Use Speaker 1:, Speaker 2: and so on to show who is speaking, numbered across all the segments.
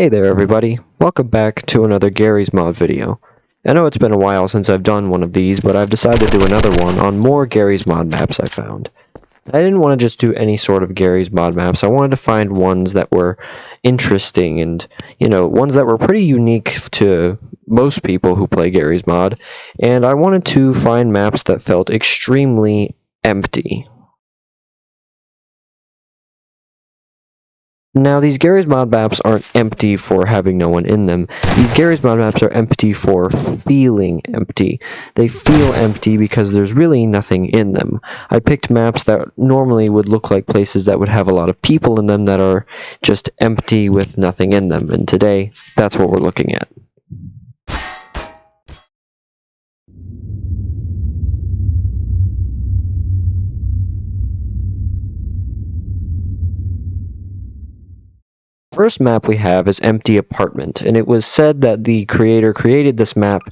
Speaker 1: Hey there everybody, welcome back to another Garry's Mod video. I know it's been a while since I've done one of these, but I've decided to do another one on more Garry's Mod maps I found. I didn't want to just do any sort of Garry's Mod maps, I wanted to find ones that were interesting and, ones that were pretty unique to most people who play Garry's Mod, and I wanted to find maps that felt extremely empty. Now, these Garry's Mod maps aren't empty for having no one in them. These Garry's Mod maps are empty for feeling empty. They feel empty because there's really nothing in them. I picked maps that normally would look like places that would have a lot of people in them that are just empty with nothing in them, and today, that's what we're looking at. First map we have is Empty Apartment, and it was said that the creator created this map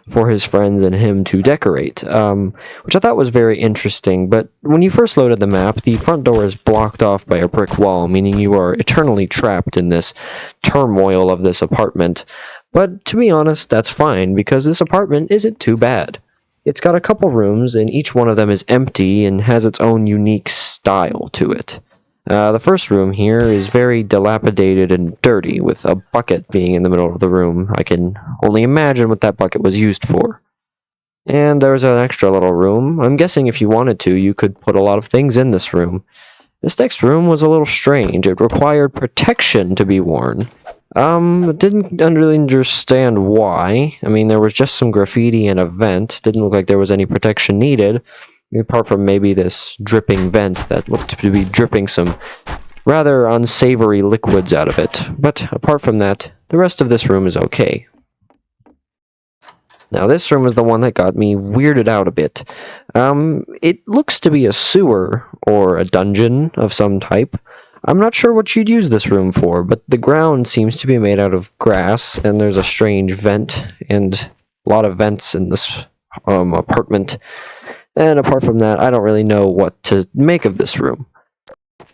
Speaker 1: for his friends and him to decorate, which I thought was very interesting. But when you first loaded the map, the front door is blocked off by a brick wall, meaning you are eternally trapped in this turmoil of this apartment. But to be honest, that's fine, because this apartment isn't too bad. It's got a couple rooms, and each one of them is empty and has its own unique style to it. The first room here is very dilapidated and dirty, with a bucket being in the middle of the room. I can only imagine what that bucket was used for. And there's an extra little room. I'm guessing if you wanted to, you could put a lot of things in this room. This next room was a little strange. It required protection to be worn. Didn't really understand why. I mean, there was just some graffiti and a vent. Didn't look like there was any protection needed. Apart from maybe this dripping vent that looked to be dripping some rather unsavory liquids out of it. But apart from that, the rest of this room is okay. Now this room is the one that got me weirded out a bit. It looks to be a sewer or a dungeon of some type. I'm not sure what you'd use this room for, but the ground seems to be made out of grass, and there's a strange vent and a lot of vents in this apartment. And apart from that, I don't really know what to make of this room.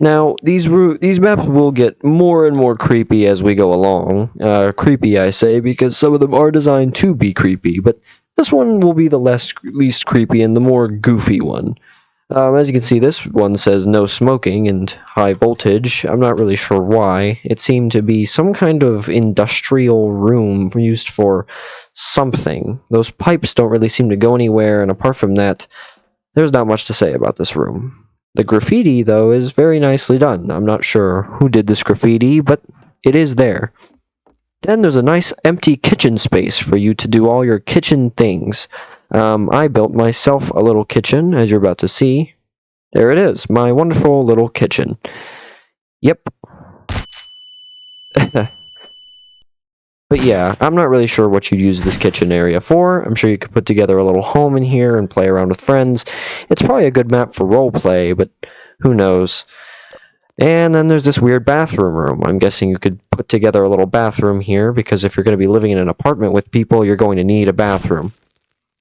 Speaker 1: Now, these maps will get more and more creepy as we go along. Creepy, I say, because some of them are designed to be creepy, but this one will be the least creepy and the more goofy one. As you can see, this one says no smoking and high voltage. I'm not really sure why. It seemed to be some kind of industrial room used for something. Those pipes don't really seem to go anywhere, and apart from that, there's not much to say about this room. The graffiti, though, is very nicely done. I'm not sure who did this graffiti, but it is there. Then there's a nice empty kitchen space for you to do all your kitchen things. I built myself a little kitchen, as you're about to see. There it is, my wonderful little kitchen. Yep. But yeah, I'm not really sure what you'd use this kitchen area for. I'm sure you could put together a little home in here and play around with friends. It's probably a good map for roleplay, but who knows. And then there's this weird bathroom room. I'm guessing you could put together a little bathroom here, because if you're going to be living in an apartment with people, you're going to need a bathroom.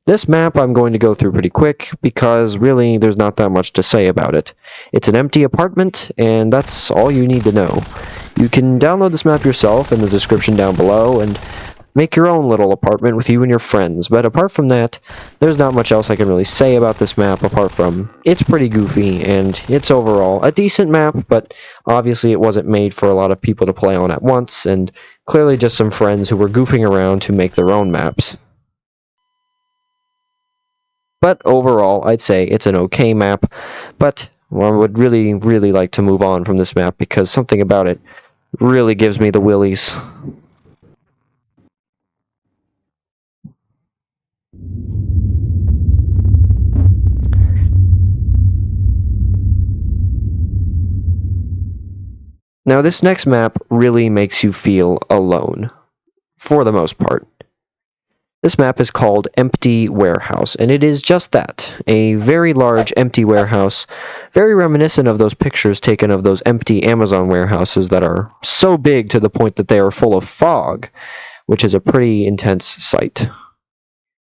Speaker 1: This map I'm going to go through pretty quick, because really there's not that much to say about it. It's an empty apartment, and that's all you need to know. You can download this map yourself in the description down below, and make your own little apartment with you and your friends. But apart from that, there's not much else I can really say about this map, apart from it's pretty goofy, and it's overall a decent map, but obviously it wasn't made for a lot of people to play on at once, and clearly just some friends who were goofing around to make their own maps. But overall, I'd say it's an okay map, but I would really, really like to move on from this map, because something about it really gives me the willies. Now this next map really makes you feel alone, for the most part. This map is called Empty Warehouse, and it is just that, a very large empty warehouse, very reminiscent of those pictures taken of those empty Amazon warehouses that are so big to the point that they are full of fog, which is a pretty intense sight.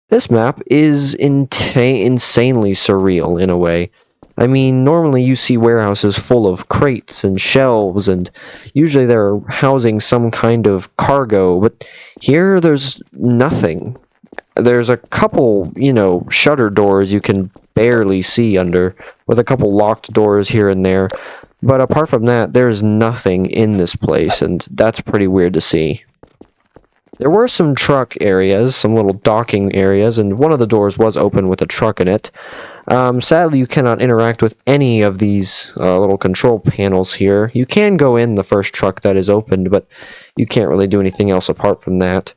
Speaker 1: This map is insanely surreal in a way. I mean, normally you see warehouses full of crates and shelves, and usually they're housing some kind of cargo, but here there's nothing. There's a couple, shutter doors you can barely see under, with a couple locked doors here and there. But apart from that, there's nothing in this place, and that's pretty weird to see. There were some truck areas, some little docking areas, and one of the doors was open with a truck in it. Sadly, you cannot interact with any of these little control panels here. You can go in the first truck that is opened, but you can't really do anything else apart from that.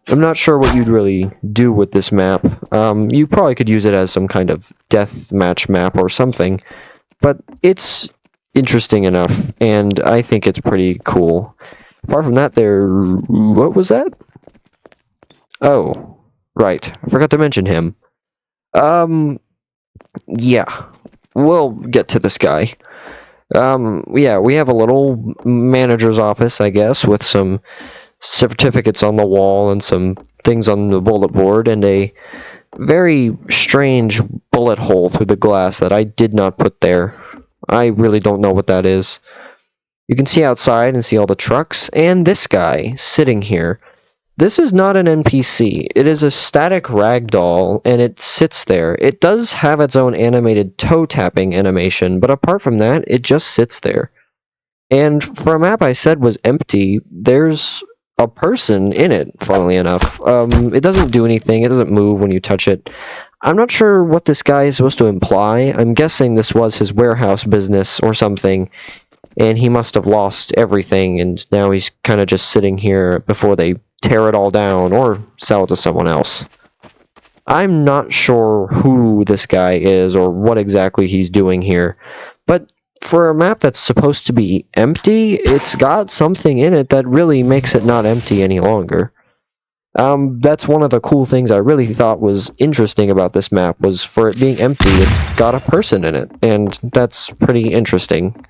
Speaker 1: I'm not sure what you'd really do with this map. You probably could use it as some kind of deathmatch map or something, but it's interesting enough, and I think it's pretty cool. Apart from that, what was that? Oh, right. I forgot to mention him. Yeah. We'll get to this guy. Yeah, we have a little manager's office, I guess, with some certificates on the wall and some things on the bullet board, and a very strange bullet hole through the glass that I did not put there. I really don't know what that is. You can see outside and see all the trucks, and this guy sitting here. This is not an NPC. It is a static ragdoll, and it sits there. It does have its own animated toe-tapping animation, but apart from that, it just sits there. And for a map I said was empty, there's a person in it, funnily enough. It doesn't do anything. It doesn't move when you touch it. I'm not sure what this guy is supposed to imply. I'm guessing this was his warehouse business or something, and he must have lost everything, and now he's kind of just sitting here before they tear it all down or sell it to someone else. I'm not sure who this guy is or what exactly he's doing here, but for a map that's supposed to be empty, it's got something in it that really makes it not empty any longer. That's one of the cool things I really thought was interesting about this map, was for it being empty, it's got a person in it, and that's pretty interesting.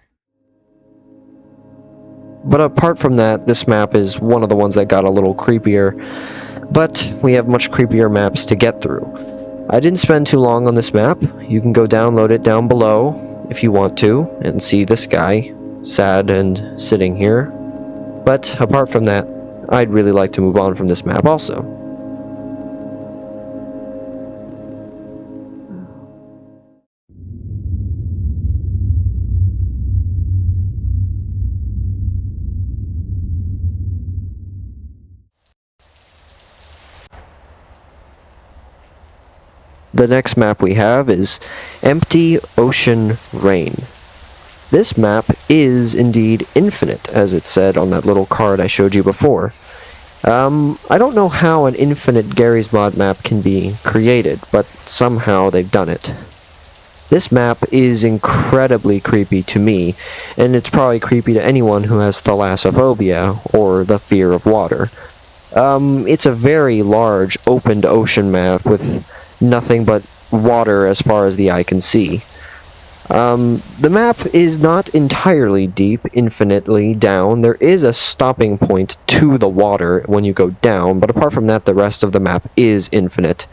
Speaker 1: But apart from that, this map is one of the ones that got a little creepier, but we have much creepier maps to get through. I didn't spend too long on this map. You can go download it down below if you want to, and see this guy, sad and sitting here. But apart from that, I'd really like to move on from this map also. The next map we have is Empty Ocean Rain. This map is indeed infinite, as it said on that little card I showed you before. I don't know how an infinite Garry's Mod map can be created, but somehow they've done it. This map is incredibly creepy to me, and it's probably creepy to anyone who has thalassophobia, or the fear of water. It's a very large, opened ocean map with nothing but water as far as the eye can see. The map is not entirely deep, infinitely down. There is a stopping point to the water when you go down, but apart from that, the rest of the map is infinite.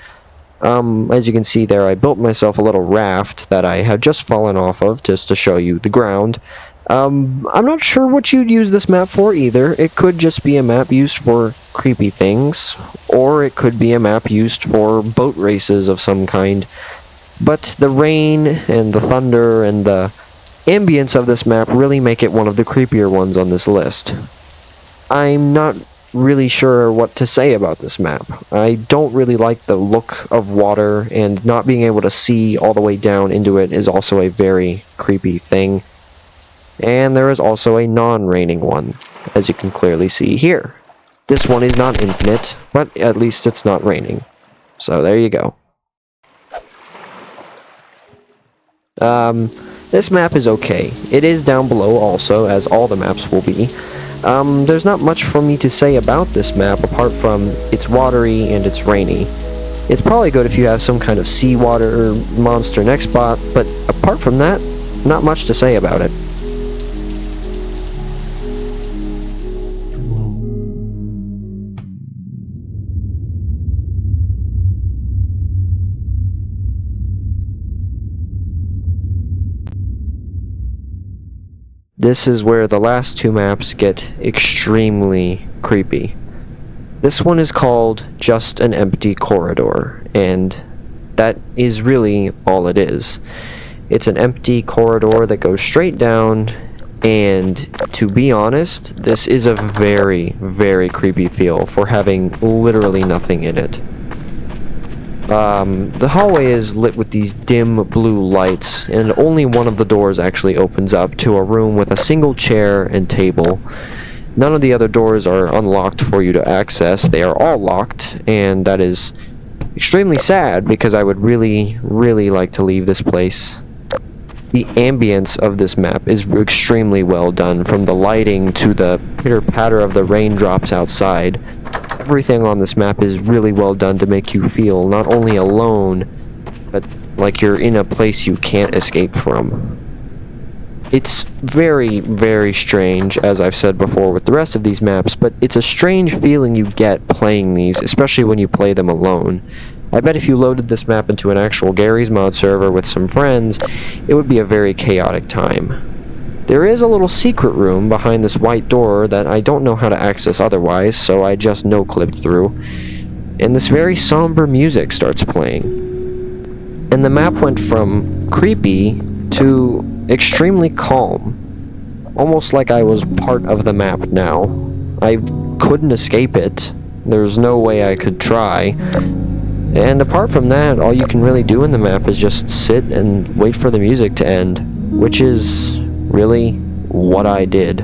Speaker 1: As you can see there, I built myself a little raft that I had just fallen off of, just to show you the ground. I'm not sure what you'd use this map for either. It could just be a map used for creepy things, or it could be a map used for boat races of some kind. But the rain and the thunder and the ambience of this map really make it one of the creepier ones on this list. I'm not really sure what to say about this map. I don't really like the look of water, and not being able to see all the way down into it is also a very creepy thing. And there is also a non-raining one, as you can clearly see here. This one is not infinite, but at least it's not raining. So there you go. This map is okay. It is down below also, as all the maps will be. There's not much for me to say about this map, apart from it's watery and it's rainy. It's probably good if you have some kind of seawater monster next spot, but apart from that, not much to say about it. this is where the last two maps get extremely creepy. This one is called Just an Empty Corridor, and that is really all it is. It's an empty corridor that goes straight down, and to be honest, this is a very, very creepy feel for having literally nothing in it. The hallway is lit with these dim blue lights, and only one of the doors actually opens up to a room with a single chair and table. None of the other doors are unlocked for you to access. They are all locked, and that is extremely sad because I would really, really like to leave this place. The ambience of this map is extremely well done, from the lighting to the pitter-patter of the raindrops outside. Everything on this map is really well done to make you feel not only alone, but like you're in a place you can't escape from. It's very, very strange, as I've said before with the rest of these maps, but it's a strange feeling you get playing these, especially when you play them alone. I bet if you loaded this map into an actual Garry's Mod server with some friends, it would be a very chaotic time. There is a little secret room behind this white door that I don't know how to access otherwise, so I just no-clipped through, and this very somber music starts playing. And the map went from creepy to extremely calm, almost like I was part of the map now. I couldn't escape it. There's no way I could try. And apart from that, all you can really do in the map is just sit and wait for the music to end, which is really what I did.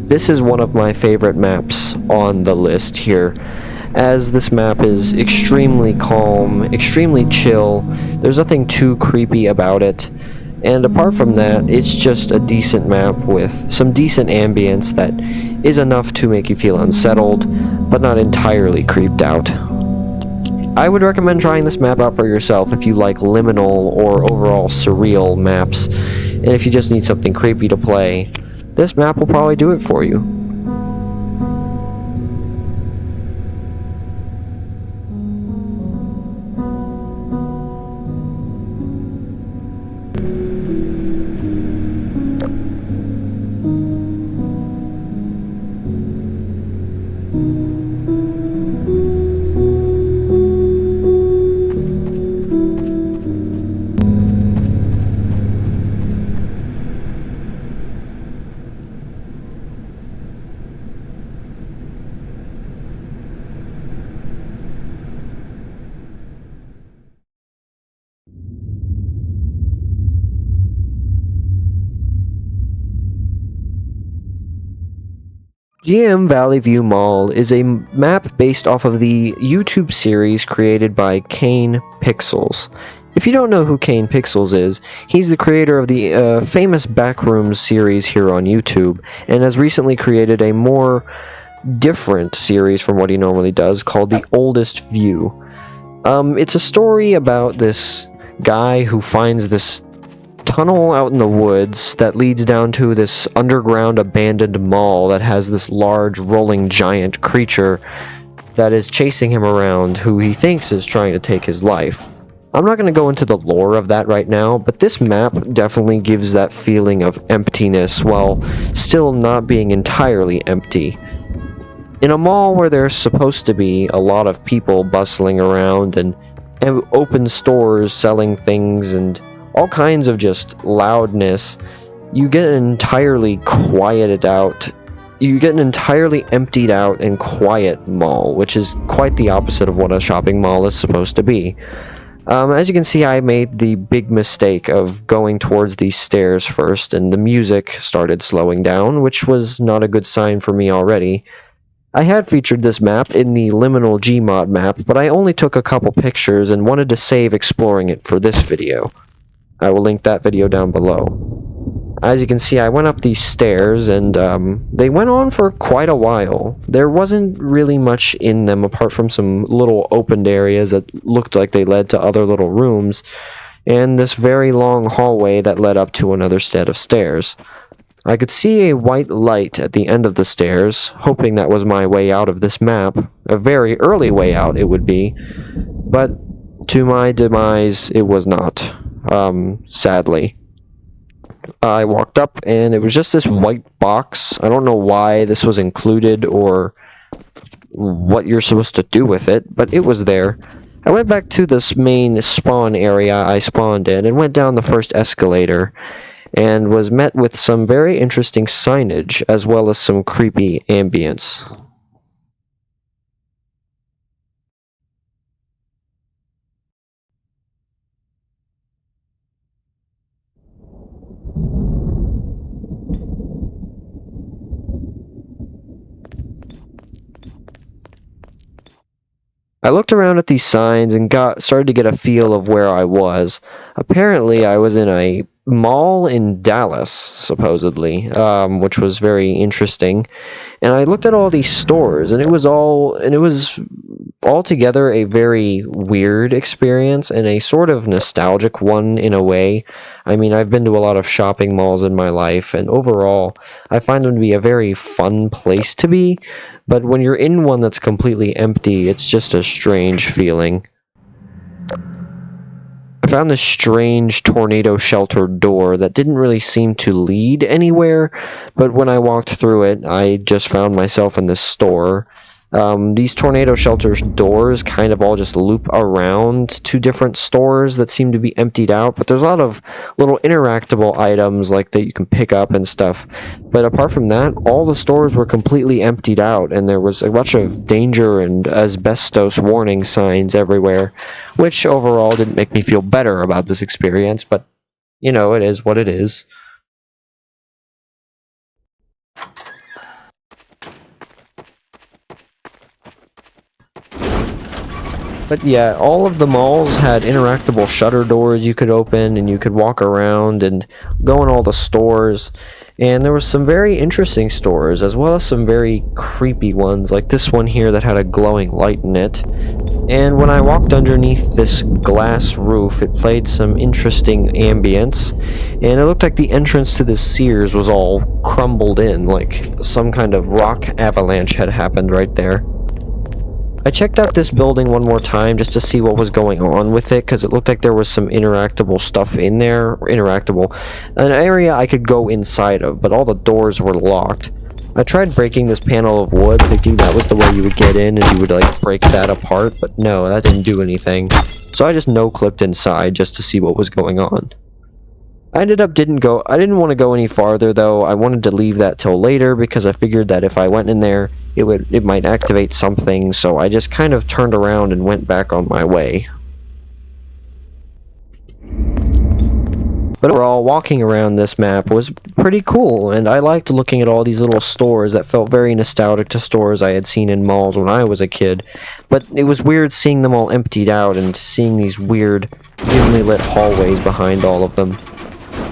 Speaker 1: This is one of my favorite maps on the list here, as this map is extremely calm, extremely chill. There's nothing too creepy about it. And apart from that, it's just a decent map with some decent ambience that is enough to make you feel unsettled, but not entirely creeped out. I would recommend trying this map out for yourself if you like liminal or overall surreal maps, and if you just need something creepy to play, this map will probably do it for you. Valley View Mall is a map based off of the YouTube series created by Kane Pixels. If you don't know who Kane Pixels is, he's the creator of the famous Backrooms series here on YouTube, and has recently created a more different series from what he normally does called The Oldest View. It's a story about this guy who finds this tunnel out in the woods that leads down to this underground abandoned mall that has this large rolling giant creature that is chasing him around, who he thinks is trying to take his life. I'm not going to go into the lore of that right now, but this map definitely gives that feeling of emptiness while still not being entirely empty. In a mall where there's supposed to be a lot of people bustling around and open stores selling things and all kinds of just loudness, you get an entirely quieted out, you get an entirely emptied out and quiet mall, which is quite the opposite of what a shopping mall is supposed to be. As you can see, I made the big mistake of going towards these stairs first, and the music started slowing down, which was not a good sign for me already. I had featured this map in the liminal Gmod map, but I only took a couple pictures and wanted to save exploring it for this video. I will link that video down below. As you can see, I went up these stairs, and they went on for quite a while. There wasn't really much in them apart from some little opened areas that looked like they led to other little rooms, and this very long hallway that led up to another set of stairs. I could see a white light at the end of the stairs, hoping that was my way out of this map. A very early way out, it would be. But to my demise, it was not. Sadly. I walked up, and it was just this white box. I don't know why this was included or what you're supposed to do with it, but it was there. I went back to this main spawn area I spawned in and went down the first escalator, and was met with some very interesting signage as well as some creepy ambience. I looked around at these signs and started to get a feel of where I was. Apparently, I was in a mall in Dallas, supposedly, which was very interesting. And I looked at all these stores, and it was altogether a very weird experience and a sort of nostalgic one in a way. I mean, I've been to a lot of shopping malls in my life, and overall, I find them to be a very fun place to be, but when you're in one that's completely empty, it's just a strange feeling. I found this strange tornado shelter door that didn't really seem to lead anywhere, but when I walked through it, I just found myself in this store. These tornado shelters doors kind of all just loop around to different stores that seem to be emptied out, but there's a lot of little interactable items like that you can pick up and stuff. But apart from that, all the stores were completely emptied out, and there was a bunch of danger and asbestos warning signs everywhere, which overall didn't make me feel better about this experience, but you know, it is what it is. But yeah, all of the malls had interactable shutter doors you could open, and you could walk around and go in all the stores. And there were some very interesting stores, as well as some very creepy ones, like this one here that had a glowing light in it. And when I walked underneath this glass roof, it played some interesting ambience, and it looked like the entrance to this Sears was all crumbled in, like some kind of rock avalanche had happened right there. I checked out this building one more time just to see what was going on with it, because it looked like there was some interactable stuff in there, or interactable, an area I could go inside of, but all the doors were locked. I tried breaking this panel of wood, thinking that was the way you would get in and you would like break that apart, but no, that didn't do anything. So I just no-clipped inside just to see what was going on. I didn't want to go any farther though. I wanted to leave that till later because I figured that if I went in there, it might activate something, so I just kind of turned around and went back on my way. But overall, walking around this map was pretty cool, and I liked looking at all these little stores that felt very nostalgic to stores I had seen in malls when I was a kid. But it was weird seeing them all emptied out and seeing these weird, dimly lit hallways behind all of them.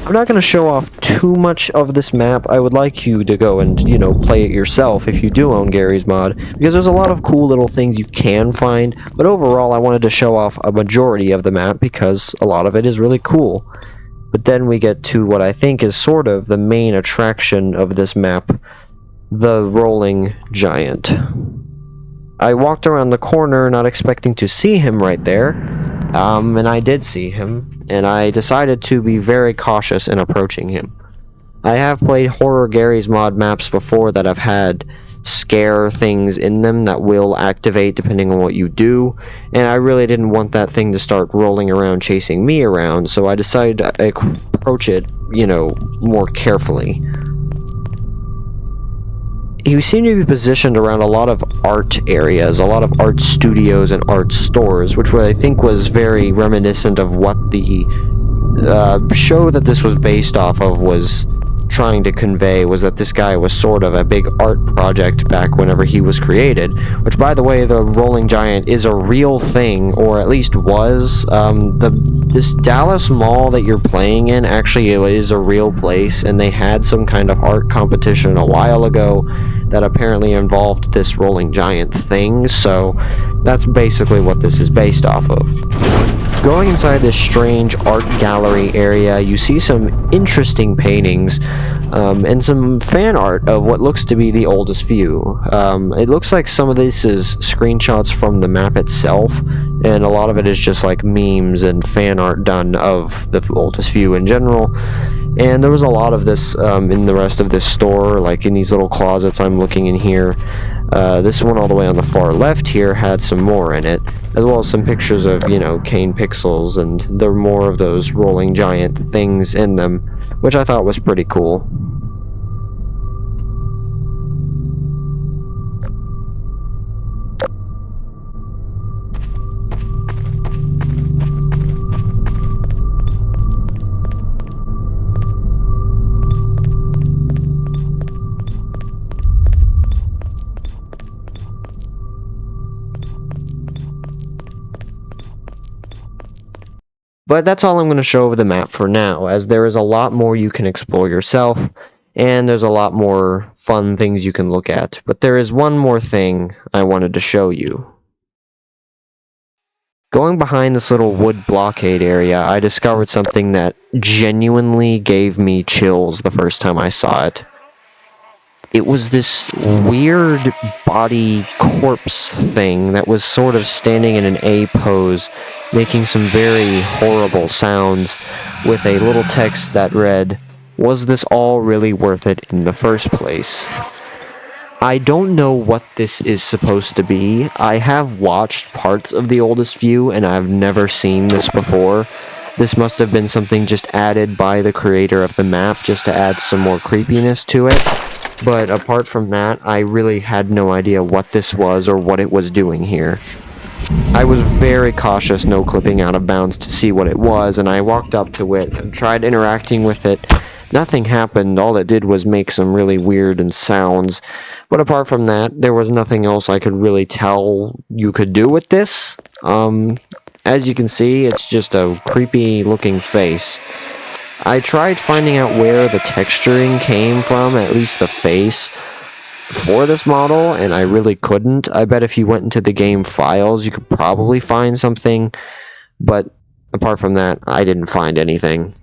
Speaker 1: I'm not going to show off too much of this map. I would like you to go and, you know, play it yourself if you do own Garry's Mod, because there's a lot of cool little things you can find, but overall I wanted to show off a majority of the map because a lot of it is really cool. But then we get to what I think is sort of the main attraction of this map, the rolling giant. I walked around the corner not expecting to see him right there, and I did see him, and I decided to be very cautious in approaching him. I have played horror Garry's Mod maps before that have had scare things in them that will activate depending on what you do, and I really didn't want that thing to start rolling around chasing me around, so I decided to approach it, you know, more carefully. He seemed to be positioned around a lot of art areas, a lot of art studios and art stores, which I think was very reminiscent of what the show that this was based off of was trying to convey, was that this guy was sort of a big art project back whenever he was created, which, by the way, the Rolling Giant is a real thing, or at least was. This Dallas mall that you're playing in actually is a real place, and they had some kind of art competition a while ago that apparently involved this Rolling Giant thing, so that's basically what this is based off of. Going inside this strange art gallery area, you see some interesting paintings. and some fan art of what looks to be the oldest view. It looks like some of this is screenshots from the map itself, and a lot of it is just like memes and fan art done of the oldest view in general. And there was a lot of this in the rest of this store, like in these little closets I'm looking in here. This one all the way on the far left here had some more in it, as well as some pictures of, you know, cane pixels, and there were more of those rolling giant things in them, which I thought was pretty cool. But that's all I'm going to show over the map for now, as there is a lot more you can explore yourself, and there's a lot more fun things you can look at. But there is one more thing I wanted to show you. Going behind this little wood blockade area, I discovered something that genuinely gave me chills the first time I saw it. It was this weird body corpse thing that was sort of standing in an A pose, making some very horrible sounds, with a little text that read, "Was this all really worth it in the first place?" I don't know what this is supposed to be. I have watched parts of the oldest view and I've never seen this before. This must have been something just added by the creator of the map just to add some more creepiness to it. But apart from that, I really had no idea what this was or what it was doing here. I was very cautious no clipping out of bounds to see what it was, and I walked up to it and tried interacting with it. Nothing happened. All it did was make some really weird sounds. But apart from that, there was nothing else I could really tell you could do with this. As you can see, it's just a creepy looking face. I tried finding out where the texturing came from, at least the face, for this model, and I really couldn't. I bet if you went into the game files, you could probably find something, but apart from that, I didn't find anything.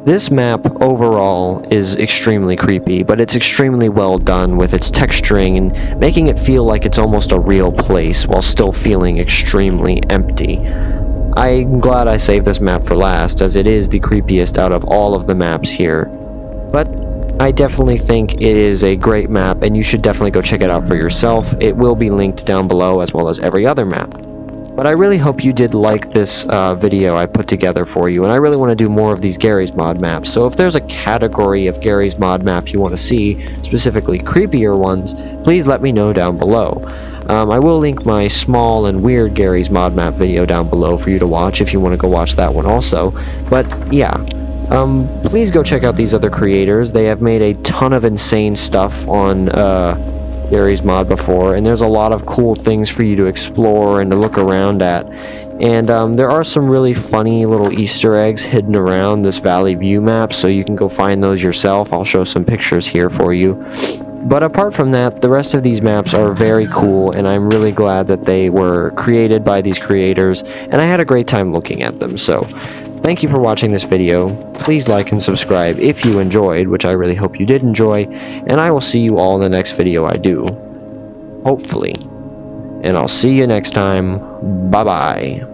Speaker 1: This map overall is extremely creepy, but it's extremely well done with its texturing and making it feel like it's almost a real place while still feeling extremely empty. I'm glad I saved this map for last, as it is the creepiest out of all of the maps here. But I definitely think it is a great map, and you should definitely go check it out for yourself. It will be linked down below, as well as every other map. But I really hope you did like this video I put together for you, and I really want to do more of these Garry's Mod maps. So if there's a category of Garry's Mod maps you want to see, specifically creepier ones, please let me know down below. I will link my small and weird Garry's Mod map video down below for you to watch if you want to go watch that one also. But yeah, please go check out these other creators. They have made a ton of insane stuff on Garry's Mod before, and there's a lot of cool things for you to explore and to look around at. And there are some really funny little Easter eggs hidden around this Valley View map, so you can go find those yourself. I'll show some pictures here for you. But apart from that, the rest of these maps are very cool, and I'm really glad that they were created by these creators, and I had a great time looking at them. So thank you for watching this video. Please like and subscribe if you enjoyed, which I really hope you did enjoy, and I will see you all in the next video I do. Hopefully. And I'll see you next time. Bye-bye.